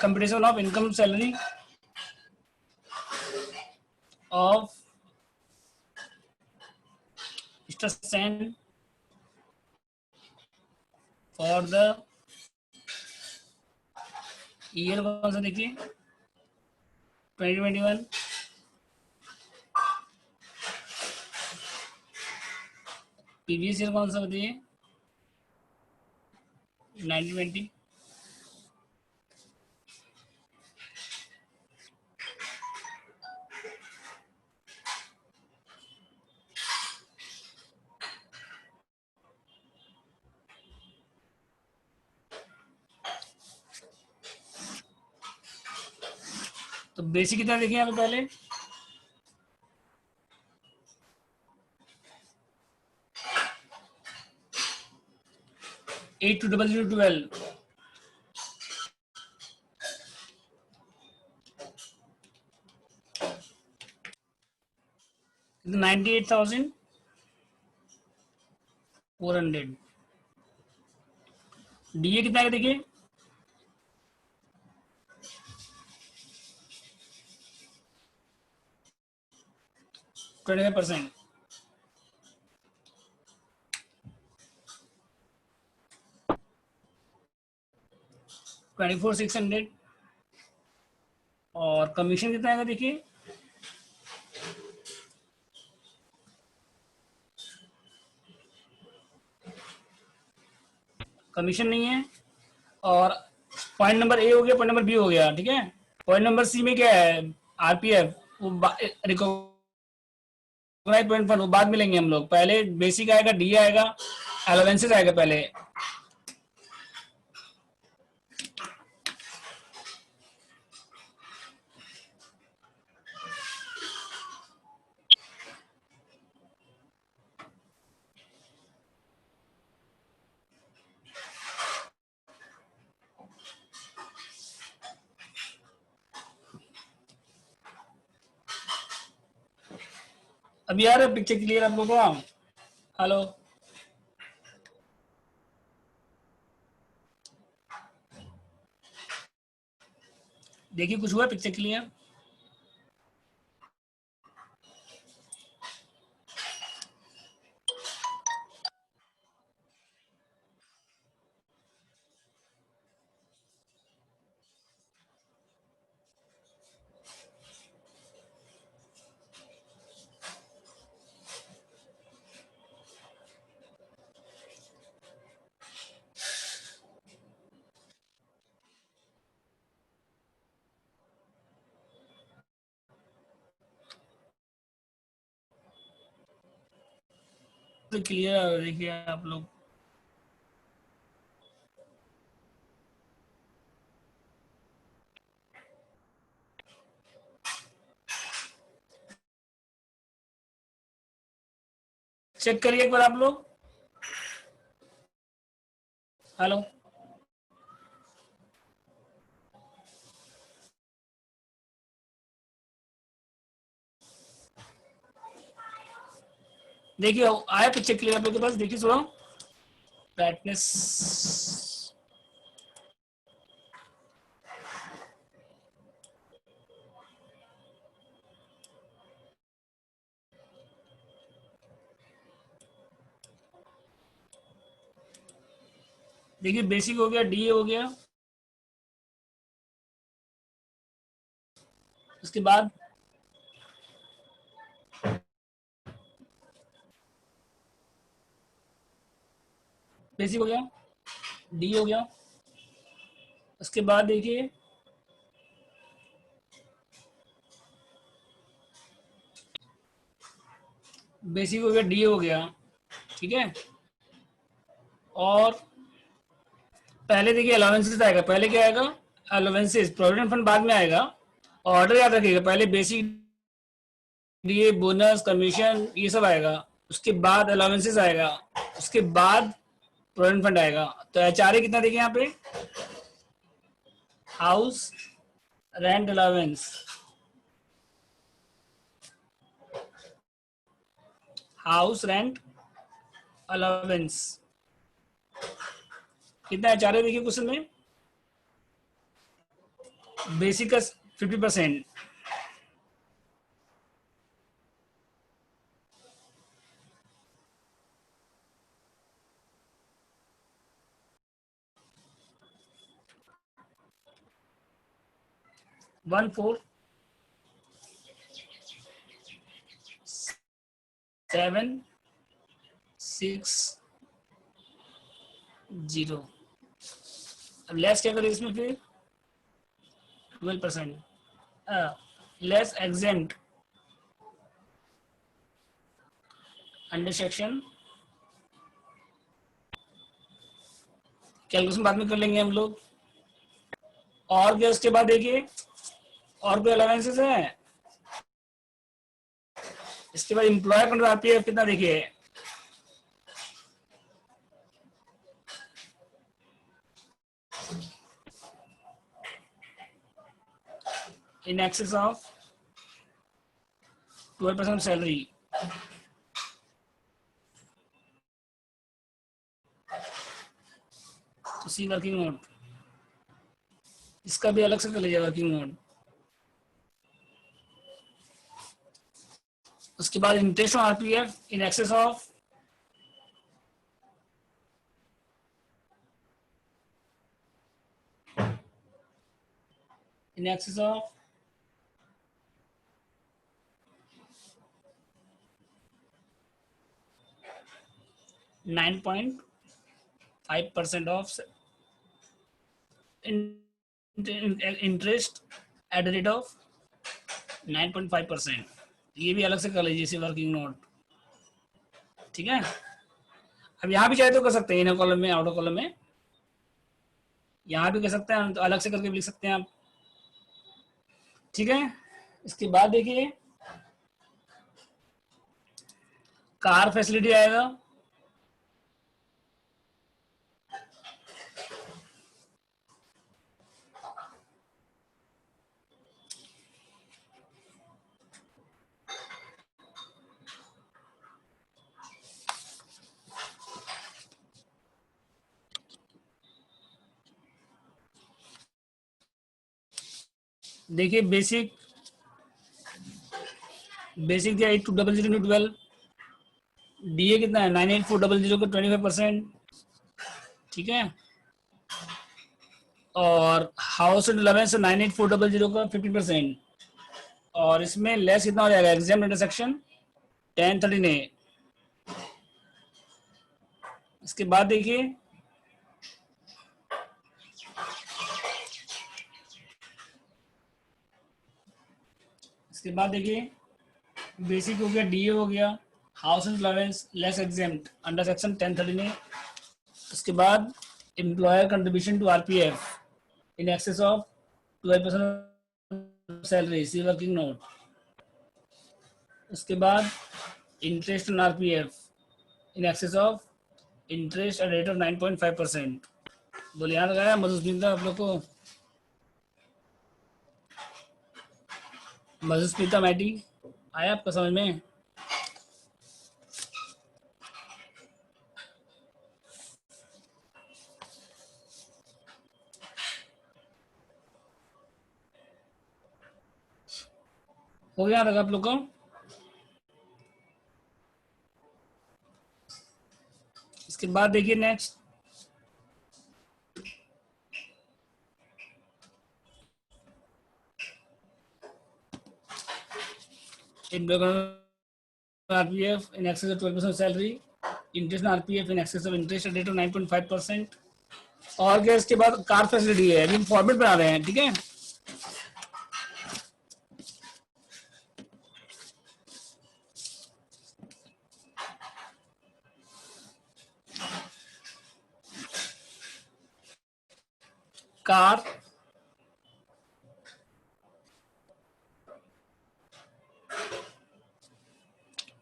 computation of income salary of Mr. Sen for the year कौन सा देखिए 2021, previous year कौन सा बताइए 1920, तो बेसिक कितना देखिए यहाँ पे पहले 820012 98,400। डीए कितना है देखिए 25%, 24,600। और कमीशन कितना आएगा देखिए कमीशन नहीं है। और पॉइंट नंबर ए हो गया, पॉइंट नंबर बी हो गया, ठीक है। पॉइंट नंबर सी में क्या है आरपीएफ, वो रिकॉग्नाइज्ड पॉइंट फंड, वो बाद में लेंगे हम लोग। पहले बेसिक आएगा, डी आएगा, अलाउंसेस आएगा पहले। अब यार पिक्चर क्लियर आप लोगों को? हेलो, देखिए कुछ हुआ पिक्चर क्लियर? तो क्लियर देखिए आप लोग। चेक करिए एक बार आप लोग। हेलो, देखिए आया पिक्चर क्लियर आप लोग के पास? देखिए थोड़ा ब्राइटनेस, देखिए बेसिक हो गया, डी हो गया, उसके बाद बेसिक हो गया, डी हो गया, उसके बाद देखिए बेसिक हो गया, डी हो गया, ठीक है। और पहले देखिए अलाउंसेस आएगा, पहले क्या आएगा अलाउंसेस, प्रोविडेंट फंड बाद में आएगा। ऑर्डर याद रखिएगा, पहले बेसिक, डीए, बोनस, कमीशन, ये सब आएगा, उसके बाद अलाउंसेस आएगा, उसके बाद प्रोविडेंट फंड आएगा। तो एचआरए कितना देखिए यहाँ पे, house rent allowance, house rent allowance कितना एचआरए देखिए क्वेश्चन में बेसिक का 50%, वन फोर 760। अब लेस क्या करें इसमें फिर 12%, less exempt under section, calculation बाद में कर लेंगे हम लोग। और क्या उसके बाद देखिए, और कोई अलाउंसेस है? इसके बाद एम्प्लॉयर कंट्रोल आरपीएफ कितना देखिए, इन एक्सेस ऑफ 12% सैलरी। तो सी वर्किंग मोड, इसका भी अलग से कर लीजिए वर्किंग मोड। उसके बाद interest on RPF in excess of in excess of 9.5% of interest at the rate of 9.5%। ये भी अलग से कर लीजिए इसी वर्किंग नोट, ठीक है। अब यहाँ भी चाहे तो कर सकते हैं, इनर कॉलम में, आउटर कॉलम में, यहाँ भी कर सकते हैं, तो अलग से करके भी लिख सकते हैं आप, ठीक है। इसके बाद देखिए कार फैसिलिटी आएगा, देखिए बेसिक दिया 8200/12, डीए कितना है 98400 का 25%, ठीक है। और हाउस एंड अलाउंस 98400 का 50%। और इसमें लेस कितना हो जाएगा एग्जाम इंटरसेक्शन 1013A। इसके बाद देखिए बेसिक हो गया, डीए हो गया, house and allowance less exempted under section 1013A। उसके बाद employer contribution to RPF in excess of 12% salary, see working note. उसके बाद interest on RPF in excess of interest at rate of 9.5%। बोले याद लगाया मधुस्मिता आप लोग को, मधुस्मिता मैटी आया आपका समझ में? हो गया आप लोग को? इसके बाद देखिए next RPF in excess of 12% salary, interest RPF in excess of interest rate of 9.5%। और क्या इसके बाद कार फैसिलिटी है, अभी फॉर्मेट बना रहे हैं, ठीक है। कार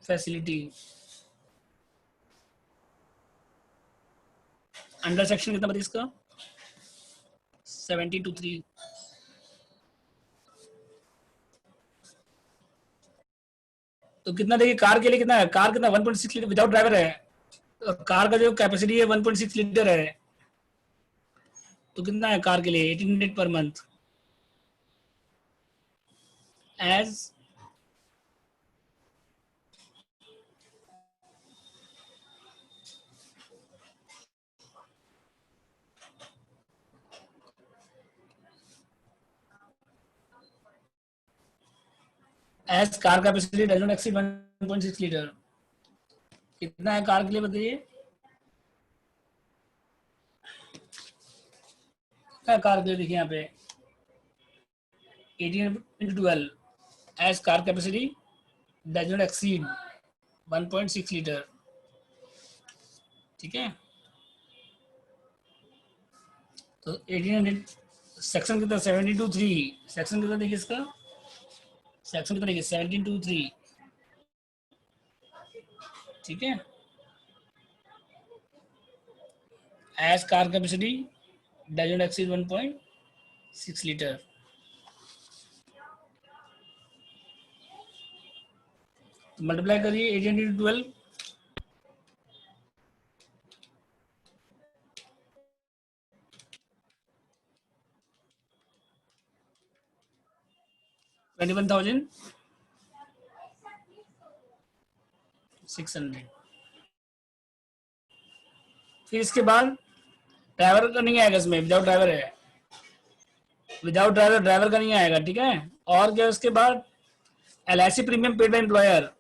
फैसिलिटी अंडर सेक्शन कितना बताइए इसका 70-3। तो कितना देखिए कार के लिए कितना है, कार कितना 1.6 लीटर विदाउट ड्राइवर है, कार का जो कैपेसिटी है 1.6 लीटर है। तो कितना है कार के लिए 1800 पर month, as car capacity does not exceed 1.6 litre. कितना है कार के लिए बताइए, क्या कार के लिए देखिए यहाँ पे 18/12 as car capacity does not exceed 1.6 litre. ठीक है, तो 1800 सेक्शन कितना 17 to 3, सेक्शन कितना देखिए इसका, सेक्शन कितना देखिए 17 to 3। ठीक है, as car capacity does not exceed 1.6 litre. तो मल्टीप्लाई करिए 18 into 12, 21,600। फिर इसके बाद ड्राइवर का नहीं आएगा इसमें, विदाउट ड्राइवर है, विदाउट ड्राइवर, ड्राइवर का नहीं आएगा। ठीक है, और क्या उसके बाद LIC premium paid by employer,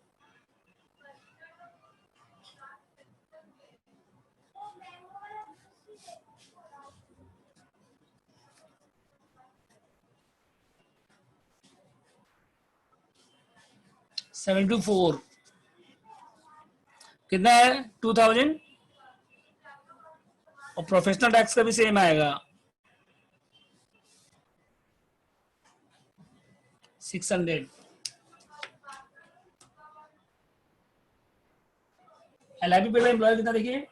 seven two four कितना है 2000। और प्रोफेशनल टैक्स का भी सेम आएगा 600। LIP पेड बाय एम्प्लॉयर कितना देखिए,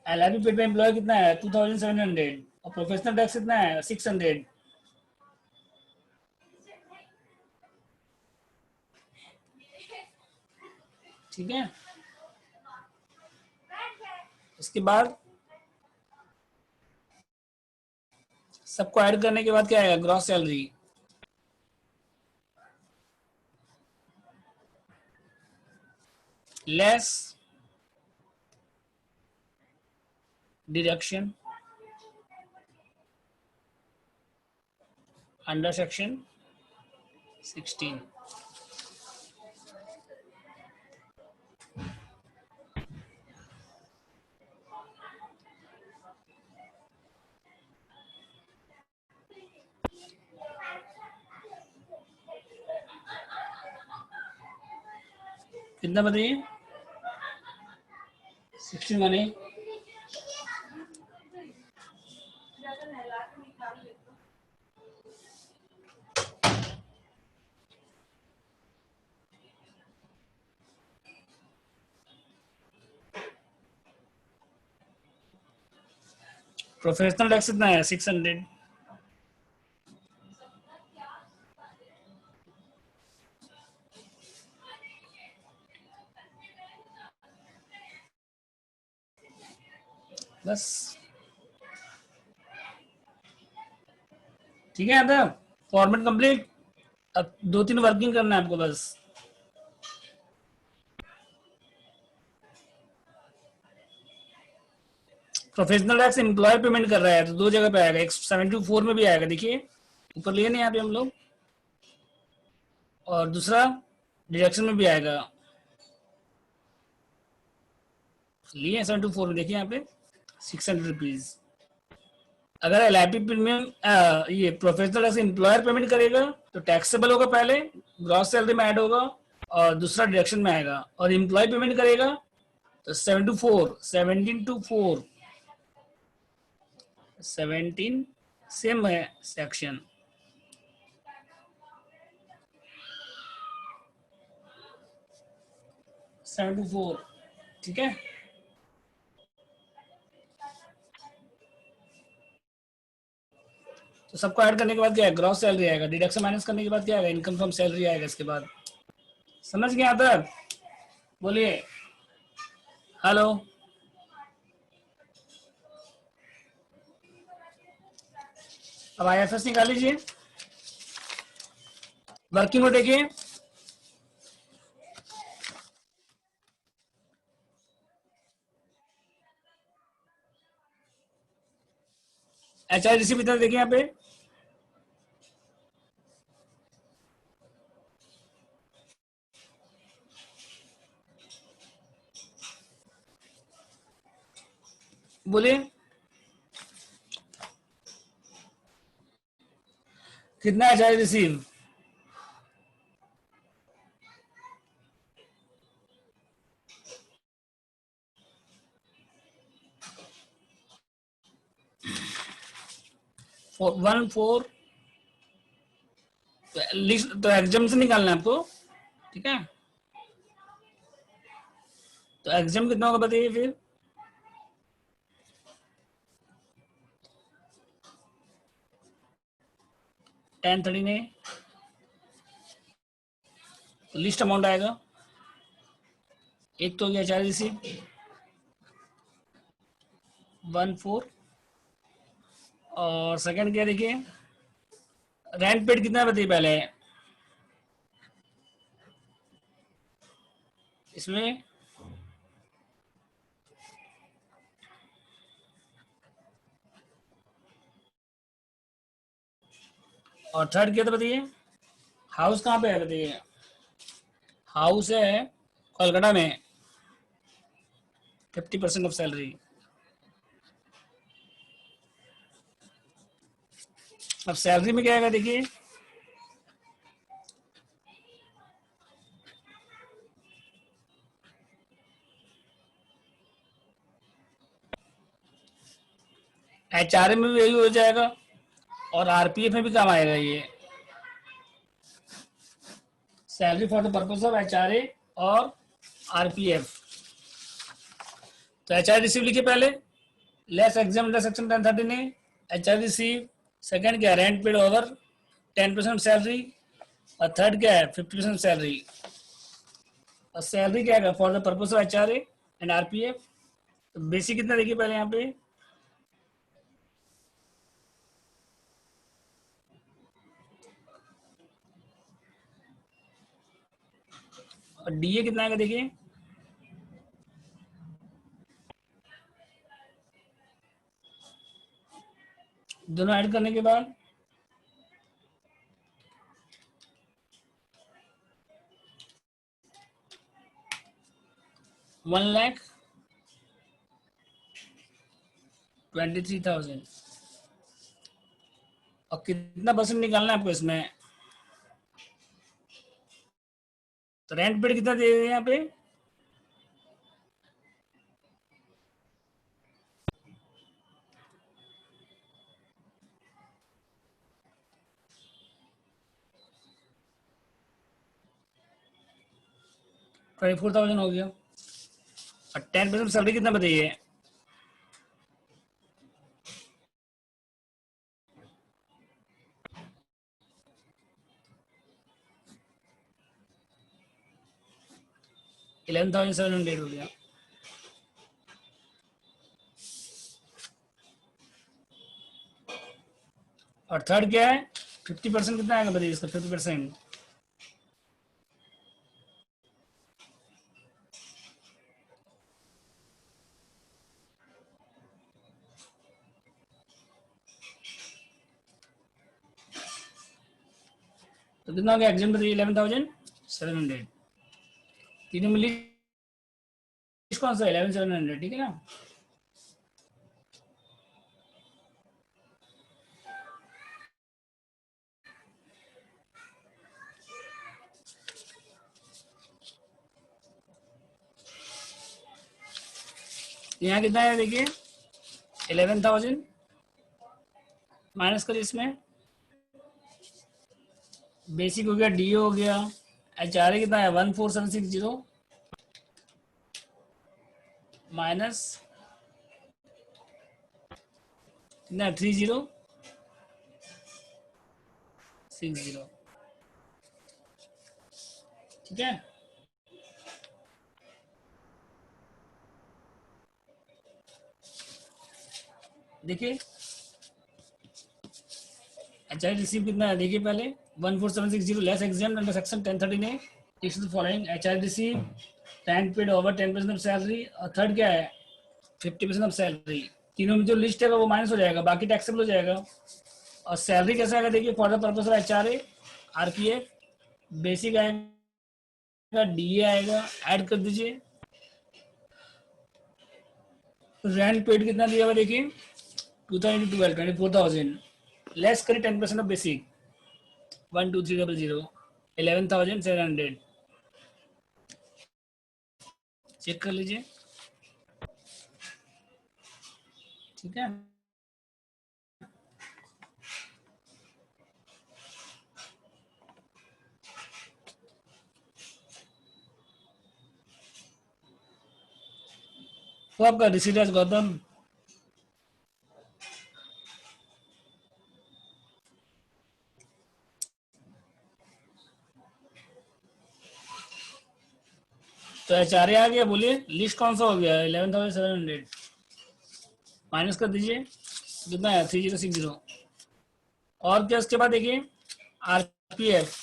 LIP पेड बाय एम्प्लॉयर कितना है 2700 और प्रोफेशनल टैक्स कितना है 600। ठीक है, उसके बाद सबको ऐड करने के बाद क्या आएगा, gross salary less deduction under section 16। कितना बताइए 16 माने प्रोफेशनल टैक्स कितना है 600। बस ठीक है, आता फॉर्मेट कंप्लीट। अब 2-3 वर्किंग करना है आपको बस। प्रोफेशनल टैक्स एम्प्लॉयर पेमेंट कर रहा है तो दो जगह पे आएगा, एक 724 में भी आएगा, देखिए ऊपर लिए नहीं यहाँ पे हम लोग, और दूसरा डिडक्शन में भी आएगा, लिए 724 में देखिए यहाँ पे 600 रुपीज। अगर LIP प्रीमियम ये प्रोफेशनल टैक्स एम्प्लॉयर पेमेंट करेगा तो टैक्सेबल होगा, पहले ग्रॉस सैलरी में ऐड होगा और दूसरा डिडक्शन में आएगा, और एम्प्लॉय पेमेंट करेगा तो 17 to 4 17 सेम है सेक्शन। सेवन टू फोर ठीक है, तो सबको ऐड करने के बाद क्या है, ग्रॉस सैलरी आएगा, डिडक्शन माइनस करने के बाद क्या आएगा, इनकम फ्रॉम सैलरी आएगा इसके बाद। समझ गया तक, बोलिए हेलो। अब IFS निकाल लीजिए। वर्किंग नोट देखिए, एचआर रिसीव इतना देखिए यहाँ पे, बोलिए कितना एचआर रिसीव, वन फोर, तो एग्जाम से निकालना है आपको, ठीक है। तो एग्जाम कितना होगा बताइए फिर, 1030 ने तो लिस्ट अमाउंट आएगा, एक तो हो गया एचआर रिसीव 14, और सेकंड क्या देखिए, रेंट पेड कितना है बताइए पहले इसमें, और थर्ड क्या था बताइए, हाउस कहाँ पे है बताइए, हाउस है कोलकाता में, 50% ऑफ सैलरी। अब सैलरी में क्या आएगा देखिए, एचआरए में भी यही हो जाएगा, और आरपीएफ में भी काम आएगा ये, salary for the purpose of HRA और आरपीएफ। तो एचआर रिसीव लिखिए पहले, लेस एग्जाम अंडर सेक्शन 1030 ने, एचआर रिसीव, सेकंड क्या है रेंट पेड ओवर 10% सैलरी, और थर्ड क्या है 50% सैलरी, और सैलरी क्या है for the purpose of HRA and RPF. तो बेसिक कितना देखिए पहले यहाँ पे, और डीए कितना आएगा देखिए, दोनों ऐड करने के बाद 1,23,000, और कितना परसेंट निकालना है आपको इसमें, तो रेंट पेड कितना दे यहाँ पे, 24,000 हो गया, और 10% सैलरी कितना बताइए, 11,700 हो गया। और थर्ड क्या है, 50% कितना आएगा बताइए इसका, 50%, तो कितना हो गया एग्जाम बताइए, 11,700, तीनों मिली कौन सा 11,700, ठीक है ना। यहाँ कितना है देखिए, 11,000 माइनस करिए इसमें, बेसिक हो गया, डी हो गया, एचआरए कितना है 14,760 माइनस कितना 30,60, ठीक है। देखिए एचआरए रिसीव कितना है देखिए पहले, 14760 less exempt under section 1013A is the following: HRDC, rent paid over 10% of salary, और थर्ड क्या है 50% ऑफ सैलरी। तीनों में जो लिस्ट है वो माइनस हो जाएगा, बाकी टैक्सेबल हो जाएगा। और सैलरी कैसे आएगा देखिए, for the purpose of HRA, RPF, basic आएगा, DA आएगा, ऐड कर दीजिए। रेंट पेड कितना दिया हुआ देखिए 2012 24,000, लेस करिए 10% ऑफ बेसिक 12300 11,700, चेक कर लीजिए, ठीक है। तो आपका रिसीट गौतम, तो HRA आ गया, बोलिए लिस्ट कौन सा हो गया 11,700, माइनस कर दीजिए, कितना है 3060। और क्या उसके बाद देखिए RPF,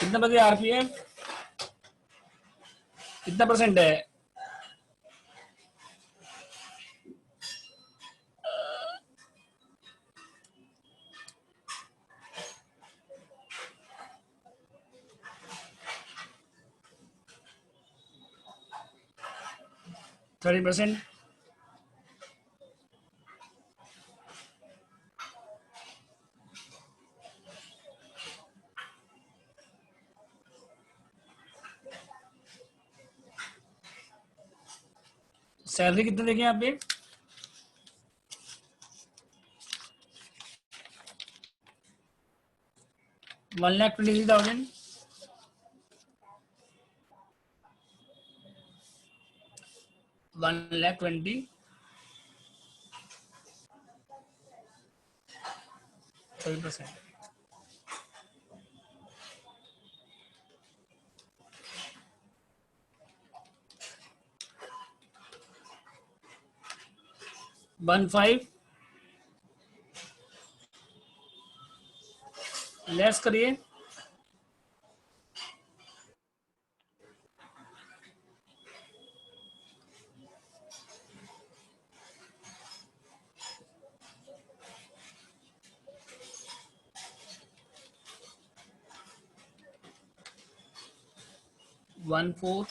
कितना बचे RPF, कितना परसेंट है 30%। सैलरी कितना देखिए यहाँ पे 1,23,000, 1,20,000, 30%। 15 लेस करिए, वन फोर,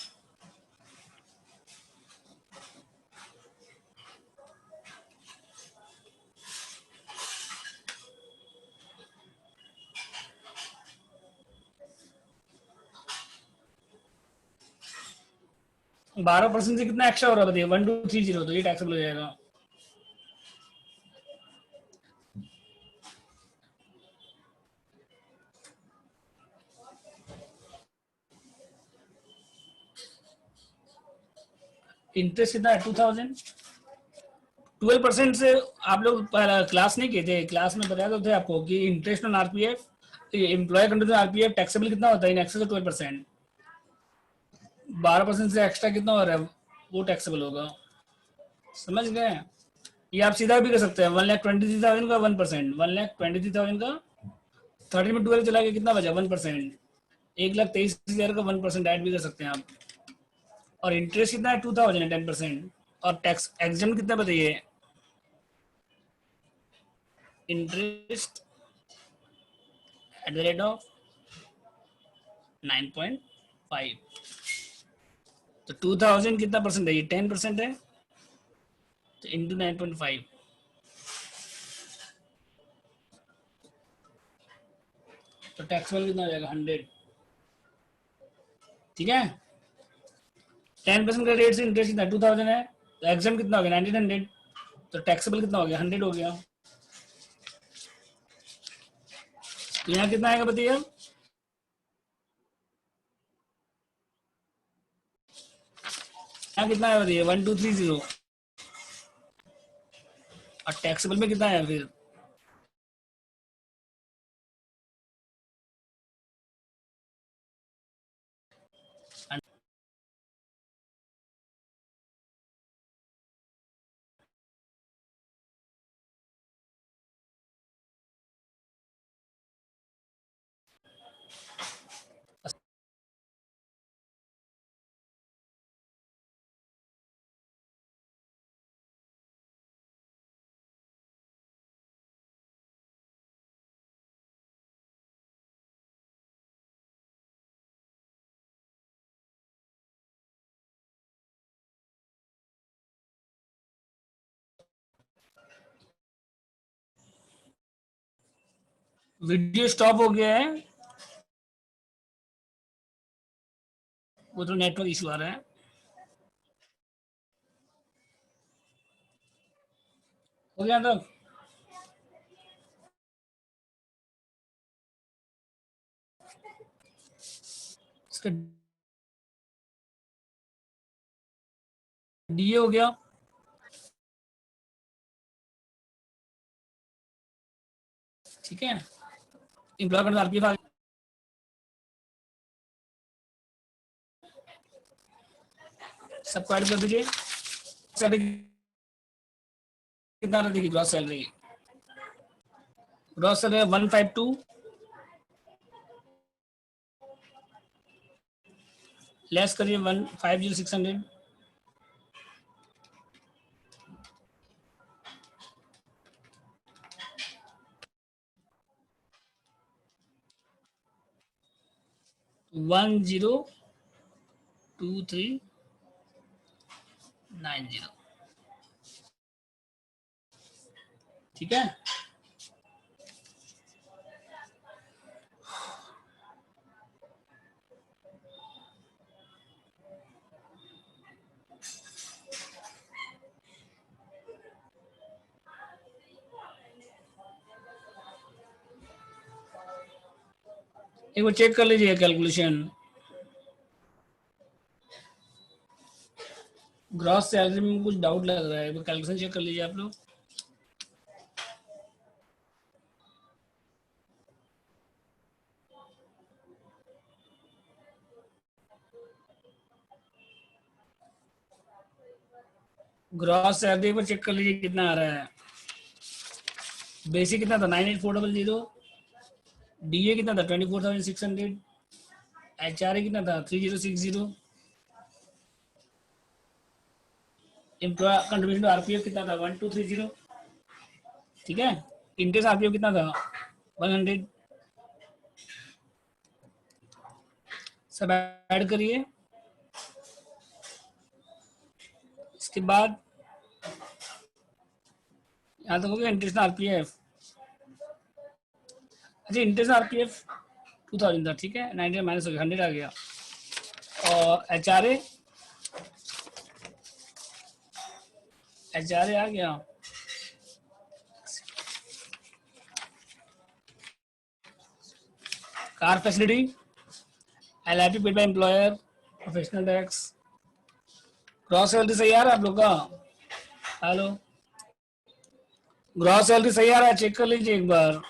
बारह परसेंट से कितना एक्स्ट्रा हो रहा है बताइए 1,230, तो ये टैक्सेबल हो जाएगा। इंटरेस्ट कितना है 2,000, 12% से आप लोग क्लास नहीं किए थे, क्लास में बताया तो थे आपको कि interest on RPF, employee contribution RPF taxable कितना होता है इन एक्सेस ऑफ 12%, 12% से एक्स्ट्रा कितना हो रहा है वो टैक्सेबल होगा, समझ गए। ये आप सीधा भी कर सकते हैं 1,23,000 का 1%, 1,23,000 का 30 में 12 चला के कितना बचा 1%, 1,23,000 का 1% ऐड भी कर सकते हैं आप। और इंटरेस्ट कितना है 2,000 है 10%, और टैक्स एग्जाम कितना बताइए, interest at the rate of 9.5, तो 2,000 कितना परसेंट है, ये 10% है, तो इंटू 9.5, तो टैक्सेबल कितना हो जाएगा 100, ठीक है। 10% का रेट से इंटरेस्ट कितना 2,000 है, तो एग्जाम कितना हो गया 1,900, तो टैक्सेबल कितना हो गया 100 हो गया। तो यहाँ कितना आएगा बताइए, यहाँ कितना है बताइए 1,230, और टैक्सेबल में कितना है फिर? वीडियो स्टॉप हो गया है, वो तो नेटवर्क इशू आ रहा है। हो गया तब? इसका डीए हो गया, ठीक है। एम्प्लॉयमेंट आरपीएफ आ गया, सबको ऐड कर दीजिए। सैलरी कितना रहती है? Gross salary, gross salary 152, less करिए 150,600, 102390, ठीक है। एक बार चेक कर लीजिए कैलकुलेशन। ग्रॉस सैलरी में कुछ डाउट लग रहा है, एक कैलकुलेशन चेक कर लीजिए आप लोग। ग्रॉस सैलरी पर चेक कर लीजिए कितना आ रहा है। बेसिक कितना था? 98400, डीए कितना था? 24,600, एचआरए कितना था? 3060, एम्प्लॉय कंट्रीब्यूशन टू आरपीएफ कितना था? 1230, ठीक है। इंटरेस्ट आरपीएफ कितना था? 100, सब ऐड करिए। इसके बाद यहाँ तक हो गया इंटरेस्ट आरपीएफ। अच्छा, इंटरेस्ट आरपीएफ 2000 था, ठीक है। 90 माइनस हो गया, 100 आ गया। और एचआरए, एचआरए आ गया, car facility, LIP paid by employer, professional tax. Gross salary सही आ रहा है आप लोग का? हेलो, ग्रॉस सैलरी सही आ रहा है? चेक कर लीजिए एक बार।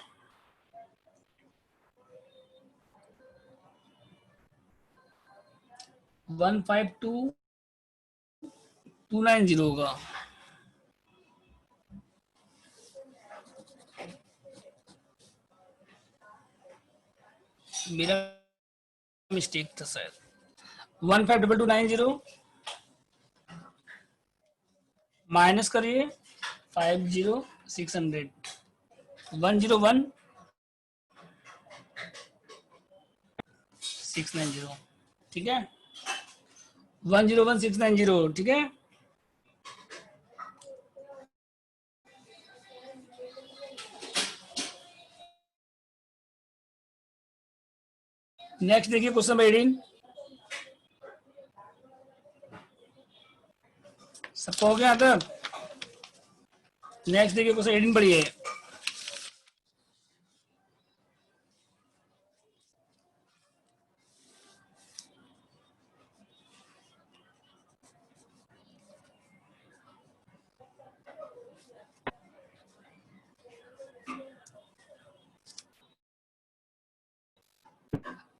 One five two two nine zero होगा। मेरा मिस्टेक था शायद। 152290 माइनस करिए 50,600, 101,690, ठीक है। 101,690, ठीक है। नेक्स्ट देखिए क्वेश्चन नंबर 18, सबको हो गया तब? नेक्स्ट देखिए क्वेश्चन 18 पढ़िए।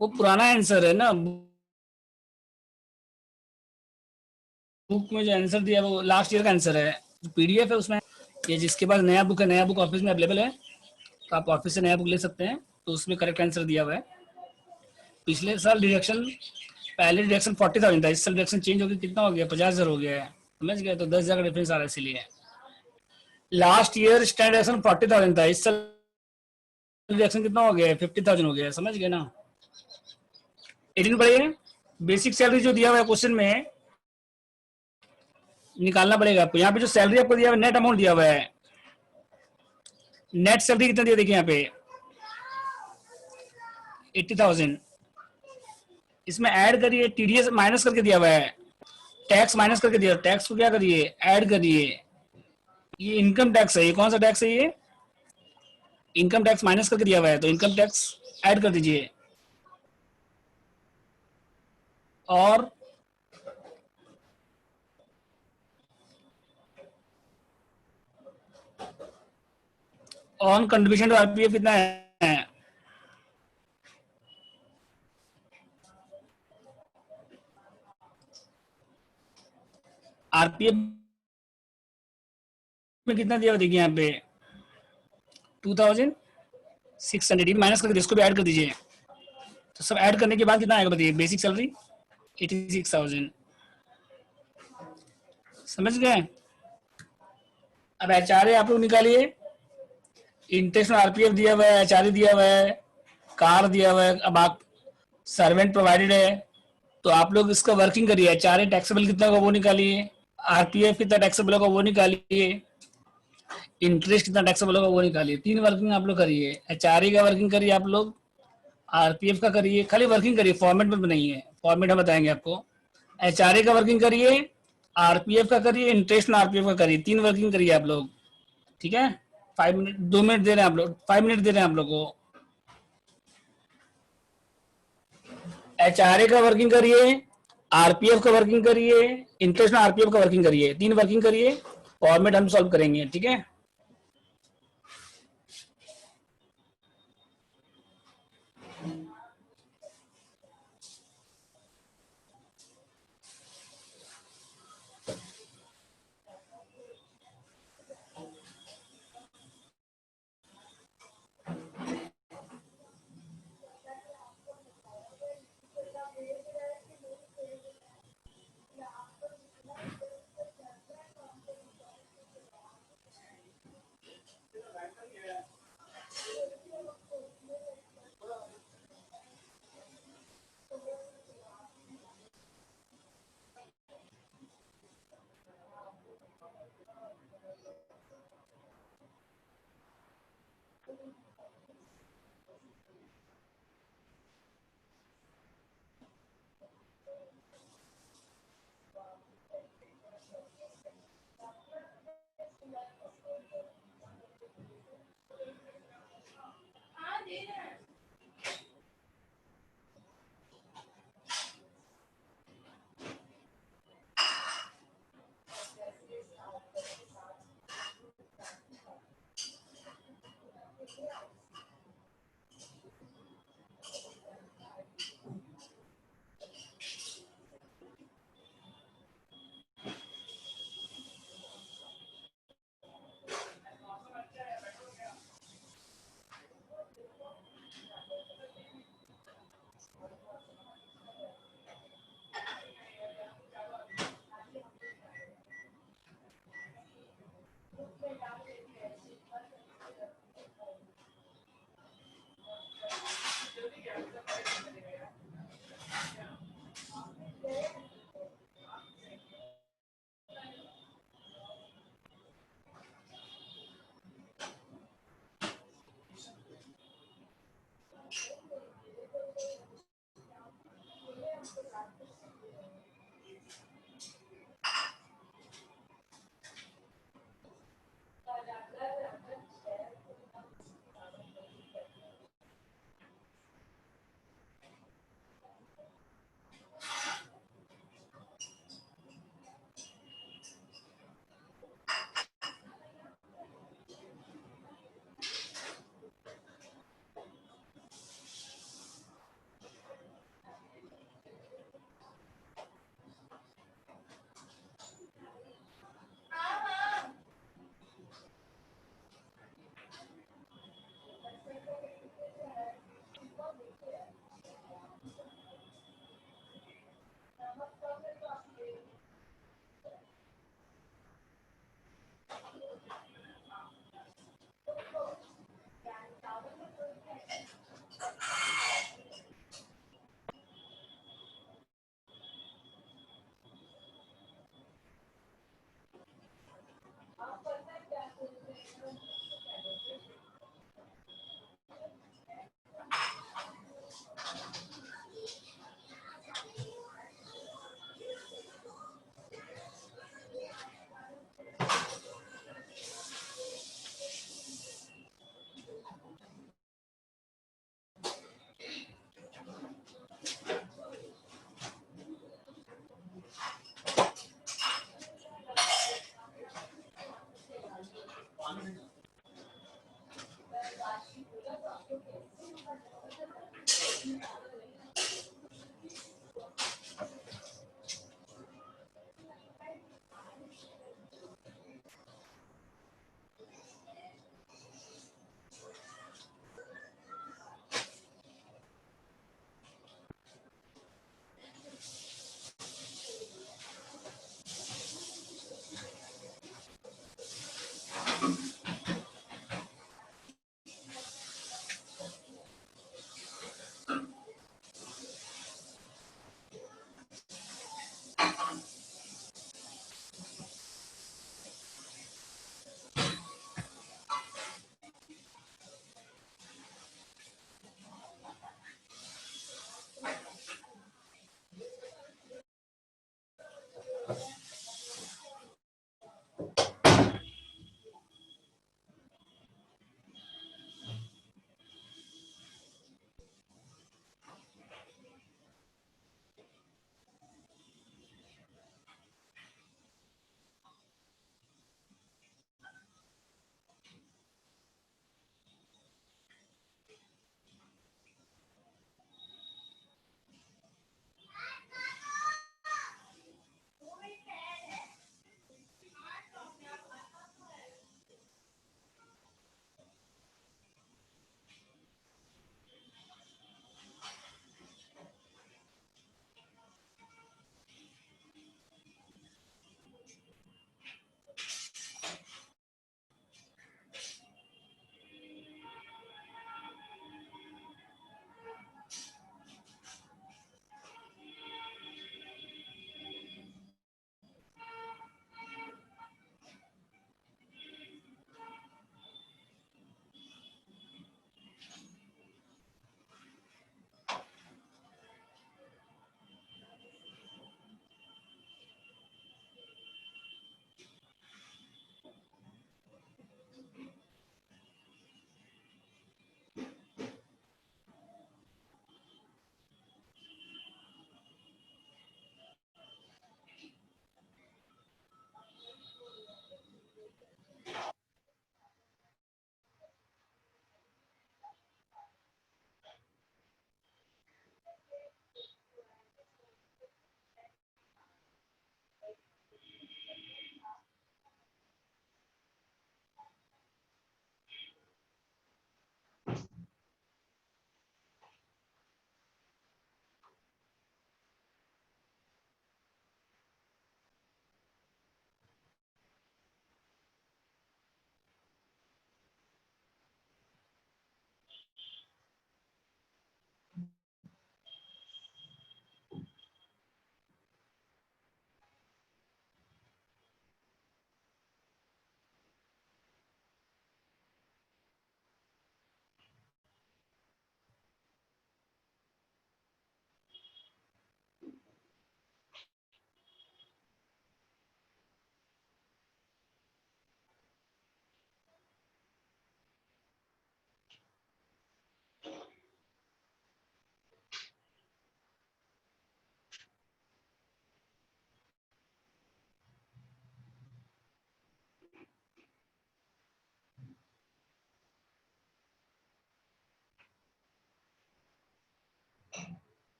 वो पुराना आंसर है ना, बुक में जो आंसर दिया वो लास्ट ईयर का आंसर है, जो पीडीएफ है उसमें। ये जिसके पास नया बुक है, नया बुक ऑफिस में अवेलेबल है, तो आप ऑफिस से नया बुक ले सकते हैं, तो उसमें करेक्ट आंसर दिया हुआ है। पिछले साल डिडक्शन, पहले डिडक्शन 40,000 था, इस साल डिडक्शन चेंज होकर कितना हो गया, 50,000 हो गया है, समझ गए, तो 10,000 का डिफरेंस आ रहा है इसीलिए। लास्ट ईयर स्टैंड डिडक्शन 40,000 था, इस साल डिडक्शन कितना हो गया है, 50,000 हो गया है, समझ गए ना। 18 पढ़िए, बेसिक सैलरी जो दिया हुआ है क्वेश्चन में निकालना पड़ेगा आपको। यहाँ पे जो सैलरी आपको दिया हुआ है, नेट अमाउंट दिया हुआ है, नेट सैलरी कितना दिया देखिए यहाँ पे 80,000। इसमें ऐड करिए, टीडीएस माइनस करके दिया हुआ है, टैक्स माइनस करके दिया, टैक्स को क्या करिए, ऐड करिए। ये इनकम टैक्स है, ये कौन सा टैक्स है, ये इनकम टैक्स माइनस करके दिया हुआ है, तो इनकम टैक्स ऐड कर दीजिए। और ऑन कंट्रीब्यूशन टू आरपीएफ कितना है, आरपीएफ में कितना दिया हुआ देखिए यहाँ पे 2,600, माइनस करके इसको भी ऐड कर दीजिए। तो सब ऐड करने के बाद कितना आएगा बताइए, बेसिक सैलरी 86,000, समझ गए। अब एचआरए आप लोग निकालिए, इंटरेस्ट में आरपीएफ दिया हुआ है, एचआरए दिया हुआ है, कार दिया हुआ है, अब आप सर्वेंट प्रोवाइडेड है, तो आप लोग इसका वर्किंग करिए, एचआरए टैक्सेबल कितना होगा वो निकालिए, आरपीएफ कितना टैक्सेबल होगा वो निकालिए, इंटरेस्ट कितना टैक्सेबल होगा वो निकालिए। तीन वर्किंग आप लोग करिए, एचआरए का वर्किंग करिए आप लोग, आरपीएफ का करिए, खाली वर्किंग करिए, फॉर्मेट में नहीं है, फॉर्मेट हम बताएंगे आपको। एचआरए का वर्किंग करिए, आरपीएफ का करिए, इंटरेस्ट में आरपीएफ का करिए, तीन वर्किंग करिए आप लोग, ठीक है। 5 मिनट, 2 मिनट दे रहे हैं आप लोग, 5 मिनट दे रहे हैं आप लोग को। एचआरए का वर्किंग करिए, आरपीएफ का वर्किंग करिए, इंटरेस्ट में आरपीएफ का वर्किंग करिए, तीन वर्किंग करिए, फॉर्मेट हम सॉल्व करेंगे, ठीक है।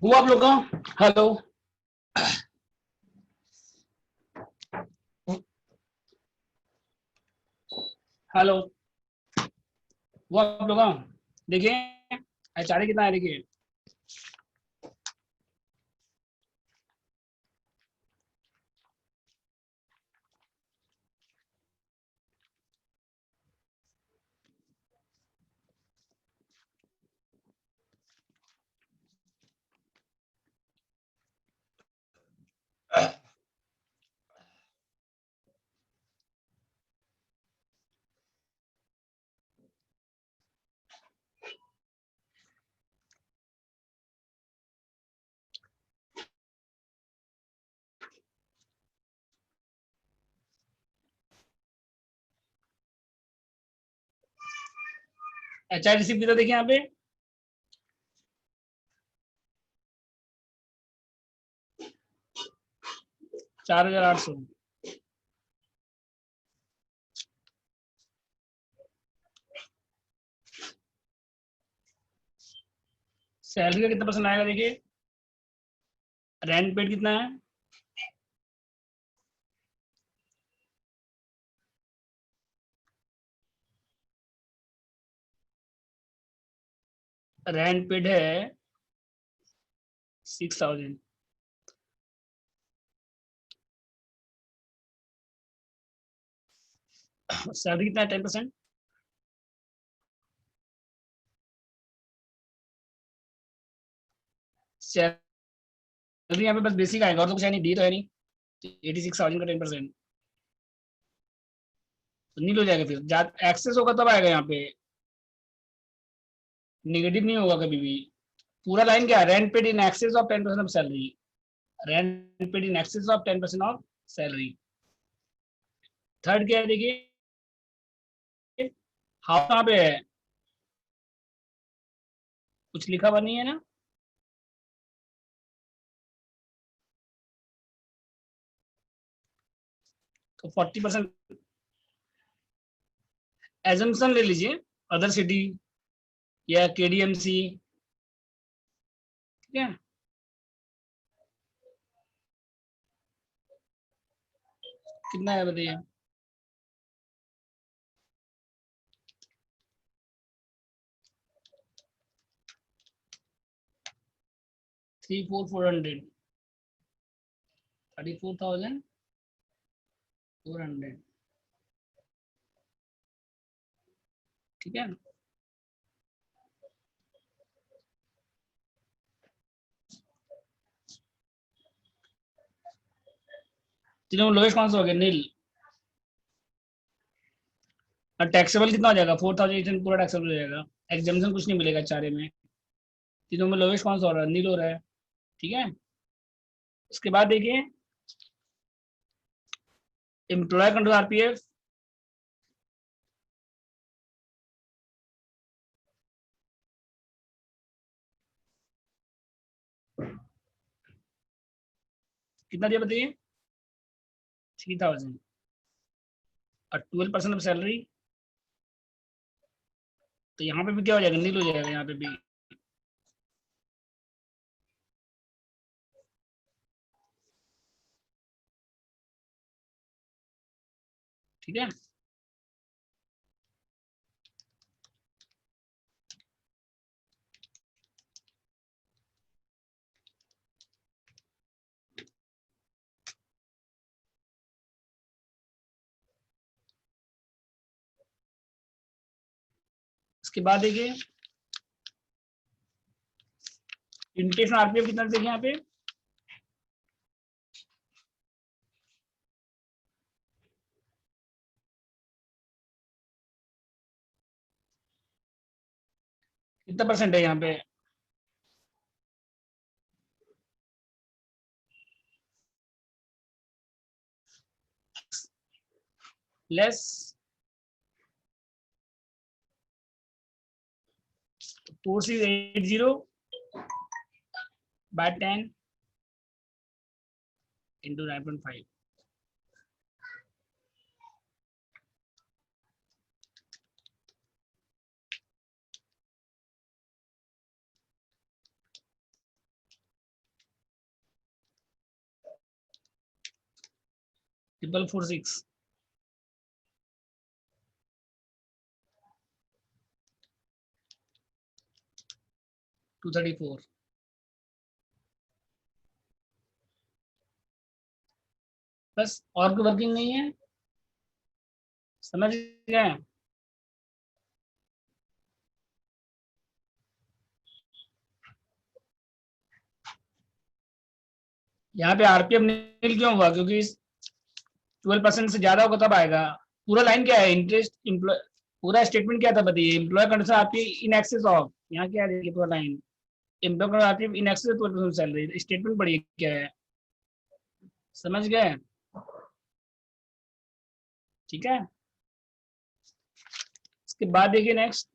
हुआ आप लोग का? हेलो, हेलो, हुआ आप लोग का? देखिए एचआरए कितना है, देखिए एचआरए रिसीव कितना, देखिए यहाँ पे 4,800। सैलरी का कितना परसेंट आएगा, देखिए रेंट पेड कितना है, रेंट पेड है 6,000। सैलरी कितना है, 10%। सैलरी यहाँ पे बस बेसिक आएगा और तो कुछ है नहीं, दी तो है नहीं। 86,000 का 10% तो नील हो जाएगा, फिर एक्सेस होगा तब आएगा यहाँ पे, निगेटिव नहीं होगा कभी भी। पूरा लाइन क्या है, rent paid in excess of 10% of salary, rent paid in excess of 10% of salary. Third क्या है, देखिए हाउ कहाँ पे है, कुछ लिखा हुआ नहीं है ना, तो 40% एजम्पशन ले लीजिए, अदर सिटी या केडीएमसी, ठीक है। कितना है बताइए, 34,400, 34,400, ठीक है। तीनों में लोएस्ट कौन सा हो गया, नील। और टैक्सेबल कितना हो जाएगा, 4,800 पूरा टैक्सेबल हो जाएगा, एग्जामेशन कुछ नहीं मिलेगा चारे में। तीनों में लोएस्ट कौन सा हो रहा है, नील हो रहा है, ठीक है। उसके बाद देखिए एम्प्लॉय कंट्रोल आरपीएफ, कितना दिया बताइए, 3,000 और 12% ऑफ सैलरी, तो यहाँ पे भी क्या हो जाएगा, नील हो जाएगा यहाँ पे भी, ठीक है। इसके बाद देखिए इंटेंशन आरपीएफ कितना देखिए यहाँ पे, कितना परसेंट है यहाँ पे, लेस 4680 बाय 10 इंटू 9.5। ट्रिपल 46 234। बस और कोई वर्किंग नहीं है, समझ गए? यहाँ पे आरपीएफ नील क्यों हुआ? क्योंकि 12% से ज्यादा होगा तब आएगा। पूरा लाइन क्या है? इंटरेस्ट एम्प्लॉय, पूरा स्टेटमेंट क्या था बताइए? एम्प्लॉय कंडीशन आपकी इन एक्सेस ऑफ, यहाँ क्या है पूरा लाइन? एम्प्लॉय कंडीशन आपकी इन एक्सेस 12% सैलरी। स्टेटमेंट पढ़िए क्या है, समझ गए? ठीक है, इसके बाद देखिए next,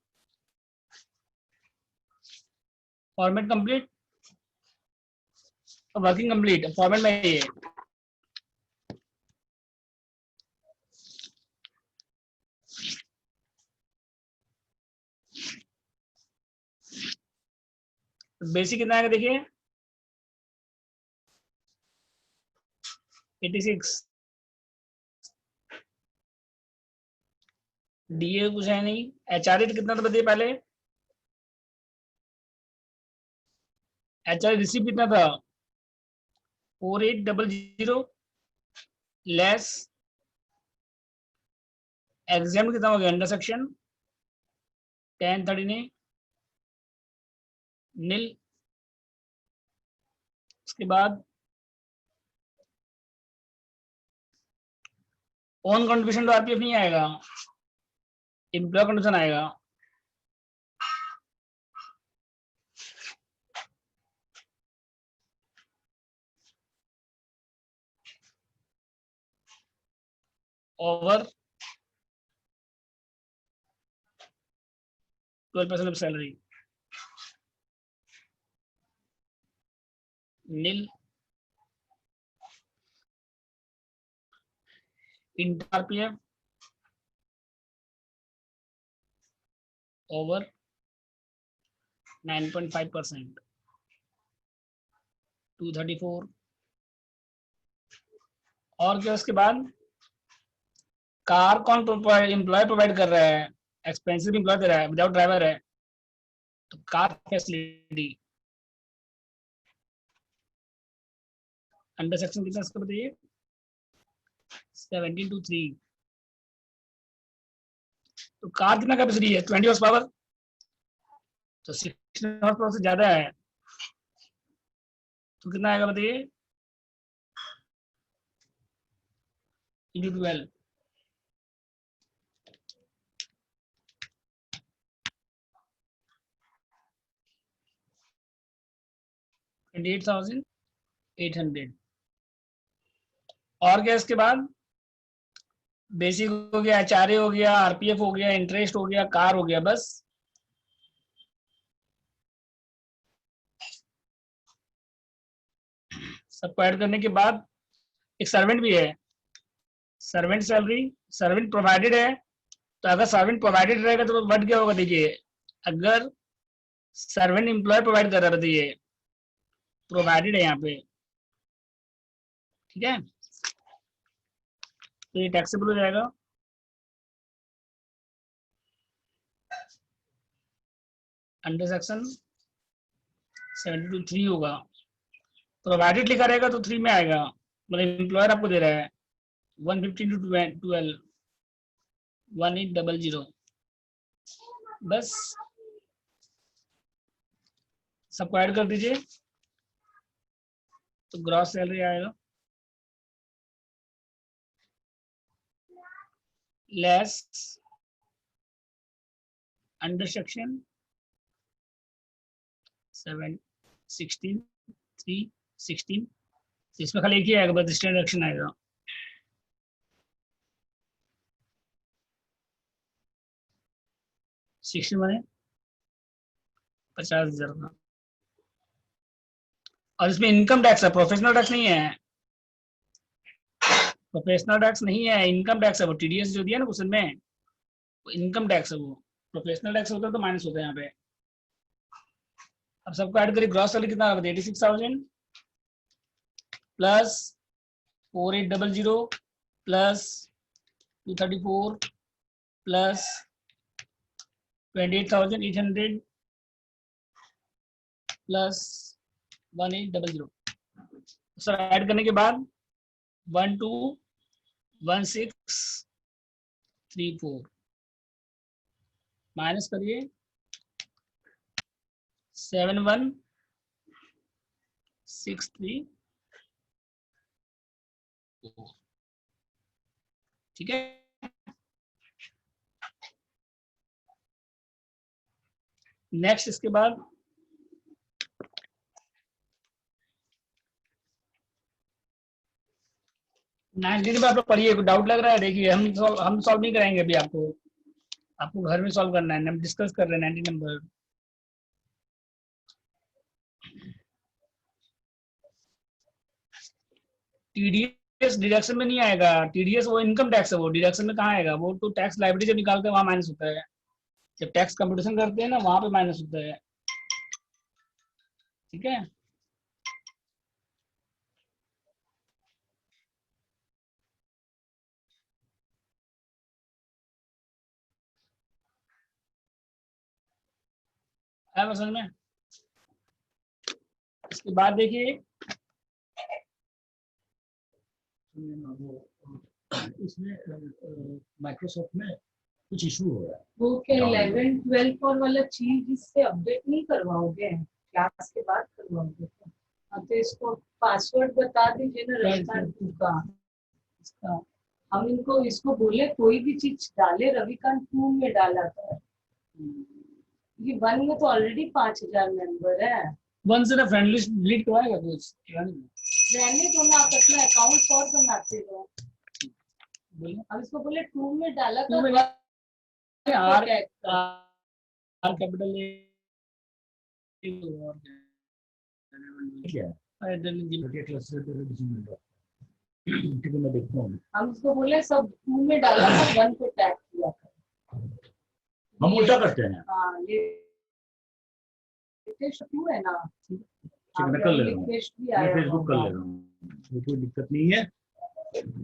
format complete, working complete. Format में ये बेसिक कितना आएगा देखिए, 86। डीए कुछ है नहीं। एचआर कितना था बताइए पहले? एचआर रिसीव कितना था? 4800 लेस एग्जाम कितना हो गया? Under section 1030 nil. उसके बाद ओन कंट्रीब्यूशन तो आरपीएफ नहीं आएगा, एम्प्लॉय कंट्रीब्यूशन आएगा। Over 12% of salary nil inter RPF over 9.5% 234। और क्या उसके बाद? कार कौन एम्प्लॉय प्रोवाइड कर रहा है? एक्सपेंसिव एम्प्लॉय दे रहा है, विदाउट ड्राइवर है, तो कार फैसिलिटी अंडर सेक्शन कितना इसका बताइए? 17 to 3। तो कार कितना कैपेसिटी है? 20 हॉर्स पावर, तो 16 हॉर्स पावर से ज्यादा है, तो कितना आएगा बताइए? इंटू 12, 28,800। और क्या इसके बाद? बेसिक हो गया, एचआरए हो गया, आरपीएफ हो गया, इंटरेस्ट हो गया, कार हो गया, बस। सबको ऐड करने के बाद एक सर्वेंट भी है, सर्वेंट सैलरी, सर्वेंट प्रोवाइडेड है। तो अगर सर्वेंट प्रोवाइडेड रहेगा तो बढ़ क्या होगा देखिए, अगर सर्वेंट एम्प्लॉय प्रोवाइड कर रहा है बताइए, प्रोवाइडेड है यहाँ पे, ठीक है, तो ये टैक्सेबल हो जाएगा। अंडर सेक्शन 72 3 होगा, प्रोवाइडेड लिखा रहेगा तो 3 में आएगा, मतलब एम्प्लॉयर आपको दे रहा है। 115 टू 12 1800, बस सबको ऐड कर दीजिए तो ग्रॉस सैलरी आएगा लेस अंडर सेक्शन 7 16 3 16। इसमें खाली एक ही आएगा, बस स्टैंडर्ड एक्शन आएगा। सिक्सटीन माने 50,000 का। और इसमें इनकम टैक्स है, प्रोफेशनल टैक्स नहीं है, प्रोफेशनल टैक्स नहीं है, इनकम टैक्स है। वो टीडीएस जो दिया ना क्वेश्चन में, इनकम टैक्स है वो। प्रोफेशनल टैक्स होता है तो माइनस होता है यहाँ पे। अब सबको ऐड करिए, ग्रॉस सैलरी कितना होगा, 86,000 plus 4800 plus 234 plus 28,800 plus 1800। Sir add करने के बाद 121634 माइनस करिए 7163, ठीक है। नेक्स्ट इसके बाद नाइनटीन आप लोग पढ़िए, डाउट लग रहा है देखिए, हम सॉल्व नहीं कराएंगे अभी, आपको घर में सॉल्व करना है, हम डिस्कस कर रहे हैं 90 नंबर। टीडीएस डिडक्शन में नहीं आएगा, टीडीएस वो इनकम टैक्स है, वो डिडक्शन में कहाँ आएगा, वो तो टैक्स लाइबिलिटी जब निकालते हैं वहां माइनस होता है, जब टैक्स कंप्यूटेशन करते हैं ना वहां पे माइनस होता है, ठीक है। आया समझ में। इसके बाद देखिए इसमें माइक्रोसॉफ्ट में कुछ इशू हो रहा है। वो क्या 11 12 और वाला चीज इससे अपडेट नहीं करवाओगे, क्लास के बाद करवाओगे? हाँ तो इसको पासवर्ड बता दीजिए ना रविकांत का इसका। हम इनको इसको बोले कोई भी चीज डाले, रविकांत 2 में डाला था, ये 1 में तो ऑलरेडी 5000 मेंबर है। 1 से ना फ्रेंड लिस्ट डिलीट करवाएगा कुछ रहने तो ना, आप अपना अकाउंट और बनाते रहो। हम इसको बोले 2 में डाला था, आर कैपिटल मैं देखता हूँ, हम इसको बोले सब 2 में डाला था, 1 को टैग किया था। हम उल्टा करते हैं। हाँ ये क्यों है ना, मैं कर ले रहा हूँ, मैं फेसबुक कर ले है। रहा हूँ, कोई दिक्कत नहीं है।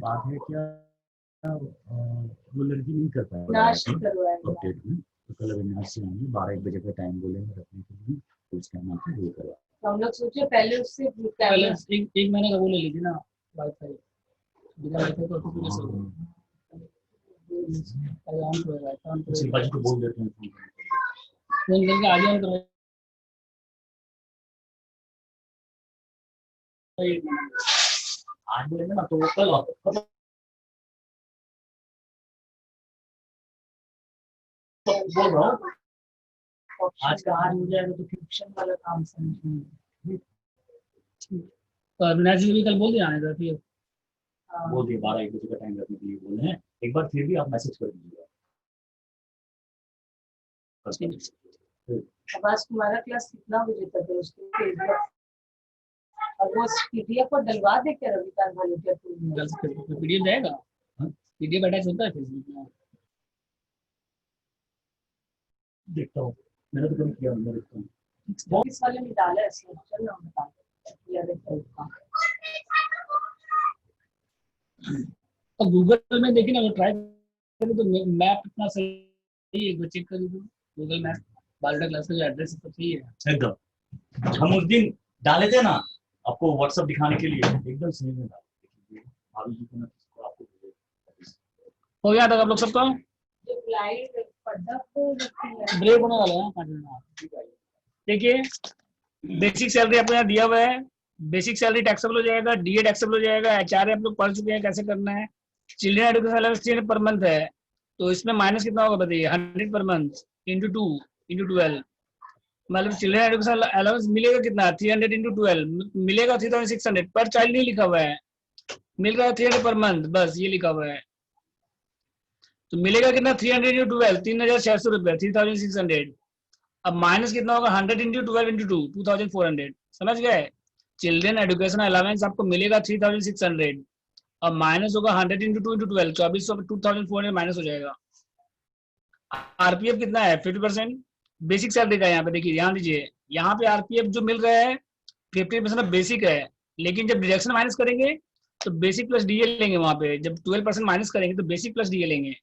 बात है क्या, वो लड़की नहीं कर पाएगा अपडेट में, तो कल अविनाश से आएंगे 12-1 बजे का टाइम बोलेंगे रखने के लिए, तो उसका नाम से वो करवा। तो हम लोग सोचे पहले उससे पहले एक महीने का वो ले लीजिए ना वाईफाई, बिना वाईफाई तो पूरे से ऑन होएगा, ऑन सिर्फ को बोल देते हैं फोन करके आ जाओ तो आज बोलेंगे ना, तो वो कल बोल रहा हूँ आज का आज हो जाएगा तो ट्यूशन वाला काम समझ। तो अविनाश जी भी कल बोल दिया आने का, फिर बोल दिए 12-1 बजे का टाइम रखने के लिए बोले हैं। एक बार फिर भी आप मैसेज कर दीजिएगा। बस तुम्हारा क्लास कितना बजे तक है उसके, और वो पीडीएफ को डलवा दे क्या रविकांत भालुटिया टूल पीडीएफ जाएगा, पीडीएफ अटैच होता है फेसबुक में, देखता हूँ, मैंने तो कभी किया, मैं देखता हूँ इस वाले में डाला है, चल ना बता और गूगल में देखिए ना, वो ट्राई करें तो मैप इतना सही है, एक बार चेक कर लीजिए गूगल मैप, बालडा क्लास का जो एड्रेस है सब सही है एकदम। हम उस दिन डाले थे ना आपको व्हाट्सएप दिखाने के लिए, एकदम सही में डाले। भाभी जी को मैं आपको हो गया था आप लोग सबका, ब्रेक होने वाला है 5 मिनट। देखिए बेसिक सैलरी आपको यहाँ दिया हुआ है, बेसिक सैलरी टैक्सेबल हो जाएगा, डीए टैक्सेबल हो जाएगा, एचआरए आप लोग पढ़ चुके हैं कैसे करना है। Children education allowance 300 per month है, तो इसमें माइनस कितना होगा बताइए, 100 पर मंथ इंटू 2 इंटू 12, मतलब चिल्ड्रन एजुकेशन अलाउंस मिलेगा कितना, 300 इंटू 12 मिलेगा 3600, पर चाइल्ड नहीं लिखा हुआ है, मिल रहा है 300 पर मंथ, बस ये लिखा हुआ है। तो मिलेगा कितना, 300 इंटू 12 3600 रुपए, 3600। अब माइनस कितना होगा, 100 इंटू 12 इंटू 2 2400, समझ गए। चिल्ड्रन एजुकेशन अलावेंस आपको मिलेगा 3600 और माइनस होगा 100 इंटू 2 इंटू 12, 2400 2400 माइनस हो जाएगा। आरपीएफ कितना है 50%, बेसिक सैलरी का। यहाँ पे देखिए, ध्यान दीजिए, यहाँ पे आरपीएफ जो मिल रहा है 50% बेसिक है, लेकिन जब डिडक्शन माइनस करेंगे तो बेसिक प्लस डीए लेंगे। वहां पे जब 12% माइनस करेंगे तो बेसिक प्लस डीए लेंगे।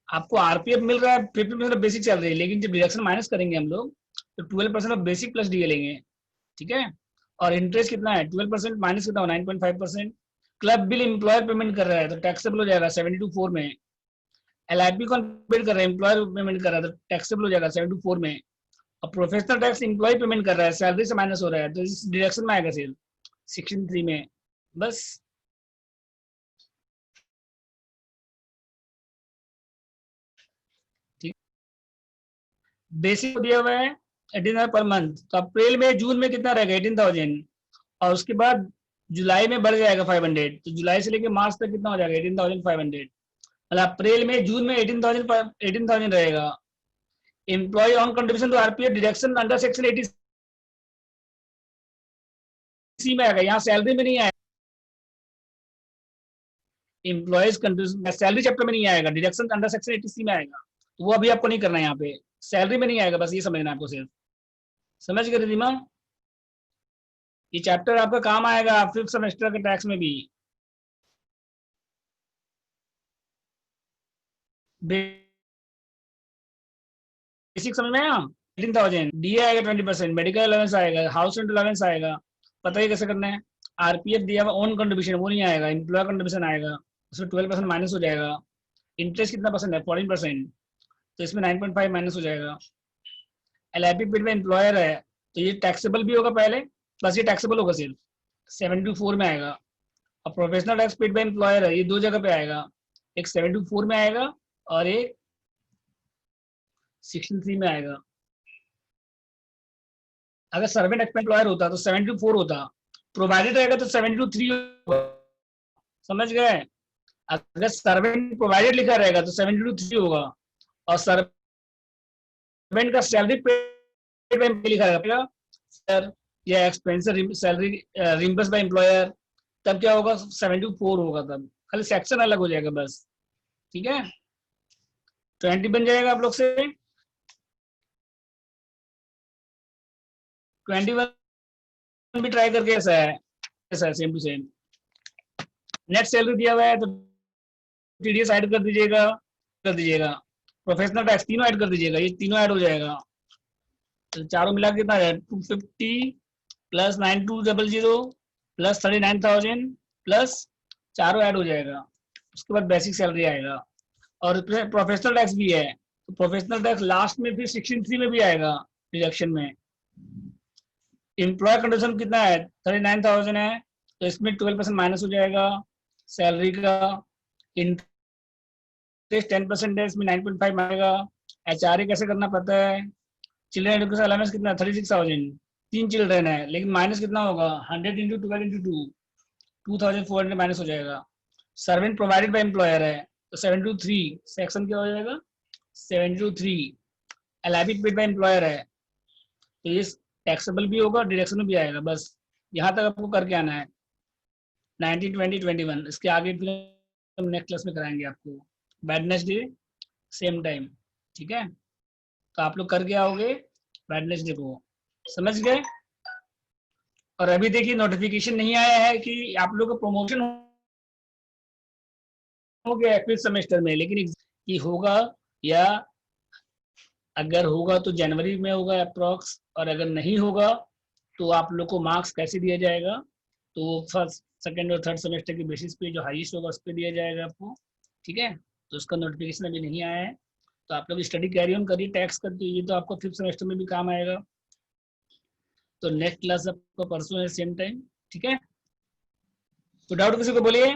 आपको आरपीएफ मिल रहा है 50% बेसिक सैलरी, लेकिन जब डिडक्शन माइनस करेंगे हम लोग तो 12% ऑफ बेसिक प्लस डीए लेंगे, ठीक है। और इंटरेस्ट कितना है 12% माइनस कितना हो 9.5%। क्लब बिल एम्प्लॉयर पेमेंट कर रहा है तो टैक्सेबल हो जाएगा 72(4) में। एलआईपी कौन पेमेंट कर रहा है, एम्प्लॉयर पेमेंट कर रहा है तो टैक्सेबल हो जाएगा 72(4) में। और प्रोफेशनल टैक्स एम्प्लॉय पेमेंट कर रहा है, सैलरी से माइनस हो रहा है तो इस डिडक्शन में आएगा सिर्फ 63 में। बस ठीक। बेसिक दिया हुआ है 18,000 पर मंथ, तो अप्रैल में जून में कितना रहेगा 18,000, और उसके बाद जुलाई में बढ़ जाएगा 500, तो जुलाई से लेके मार्च तक कितना हो जाएगा 18,500। मतलब अप्रैल में जून में 18,000 रहेगा। Employee own contribution to RPF deduction under section 80 में आएगा, यहाँ सैलरी में नहीं आएगा। एम्प्लॉयज कंट्रीब्यूशन सैलरी चैप्टर में नहीं आएगा, डिडक्शन अंडर सेक्शन 80 में आएगा, तो वो अभी आपको नहीं करना है। यहाँ पे सैलरी में नहीं आएगा, बस ये समझना है आपको सिर्फ। समझ गए रिधिमा? ये चैप्टर आपका काम आएगा 5th सेमेस्टर के टैक्स में भी। बेसिक समझ में आया? 18,000 डीए आएगा, 20%, मेडिकल अलाउंस आएगा, हाउस रेंट अलाउंस आएगा। पता ही कैसे करना है। आरपीएफ दिया हुआ ओन कंट्रीब्यूशन वो नहीं आएगा, एम्प्लॉय कंट्रीब्यूशन आएगा, उसमें 12% माइनस हो जाएगा। इंटरेस्ट कितना परसेंट है 14%, तो इसमें 9.5 माइनस हो जाएगा। एलआईपी पेड में एम्प्लॉयर है तो ये टैक्सेबल भी होगा पहले, प्लस ये टैक्सेबल होगा सिर्फ 74 में आएगा। और professional tax paid by employer है, ये दो जगह पे आएगा, एक 74 में आएगा और एक 63 में आएगा। अगर सर्वेंट एम्प्लॉयर होता तो 74 होता, प्रोवाइडेड रहेगा तो 72(3) होगा। समझ गए? अगर सर्वेंट प्रोवाइडेड लिखा रहेगा तो 72(3) होगा, और सर्वेंट का सैलरी पेड बाय लिखा रहेगा सर या expense salary reimburse by employer, तब क्या होगा 74 होगा, तब खाली सेक्शन अलग हो जाएगा बस। ठीक है, 20 बन जाएगा आप लोग से। 21 भी ट्राई करके ऐसा है same to same. Net salary दिया हुआ है तो टीडीएस ऐड कर दीजिएगा, प्रोफेशनल टैक्स तीनों ऐड कर दीजिएगा, ये तीनों ऐड हो जाएगा। तो चारों मिला के कितना है 250 प्लस 9200 प्लस 39,000 प्लस चारों ऐड हो जाएगा। उसके बाद बेसिक सैलरी आएगा, और प्रोफेशनल टैक्स भी है तो प्रोफेशनल टैक्स लास्ट में फिर 63 में भी आएगा डिडक्शन में। एम्प्लॉय कंडीशन कितना है 39,000 है तो इसमें 12% माइनस हो जाएगा सैलरी का। इंटरेस्ट 10% है, इसमें 9.5 आएगा। एचआरए कैसे करना पता है। चिल्ड्रन एजुकेशन अलाउंस कितना 36,000, 3 चिल्ड्रन है, लेकिन माइनस कितना होगा 100 इंटू 12 इंटू 2, 2,400 माइनस हो जाएगा। सर्वेंट प्रोवाइडेड बाय एम्प्लॉयर है तो 73 सेक्शन क्या हो जाएगा 73। एलआईपी पेड बाय एम्प्लॉयर है तो ये टैक्सेबल भी होगा, डिडक्शन में भी आएगा। बस यहाँ तक आपको करके आना है 19, 20, 21। इसके आगे फिर हम नेक्स्ट क्लास में कराएंगे आपको वेडनेसडे सेम टाइम। ठीक है, तो आप लोग करके आओगे वेडनेसडे को। समझ गए? और अभी देखिए नोटिफिकेशन नहीं आया है कि आप लोग का प्रमोशन हो गया 5th सेमेस्टर में, लेकिन कि होगा या अगर होगा तो जनवरी में होगा अप्रॉक्स, और अगर नहीं होगा तो आप लोग को मार्क्स कैसे दिया जाएगा, तो फर्स्ट सेकंड और थर्ड सेमेस्टर के बेसिस पे जो हाईएस्ट होगा उस पर दिया जाएगा आपको। ठीक है, तो उसका नोटिफिकेशन अभी नहीं आया है, तो आप लोग स्टडी कैरी ऑन करिए टैक्स करके, ये तो आपको 5th सेमेस्टर में भी काम आएगा। तो नेक्स्ट क्लास आपको परसों है सेम टाइम। ठीक है, तो डाउट किसी को बोलिए।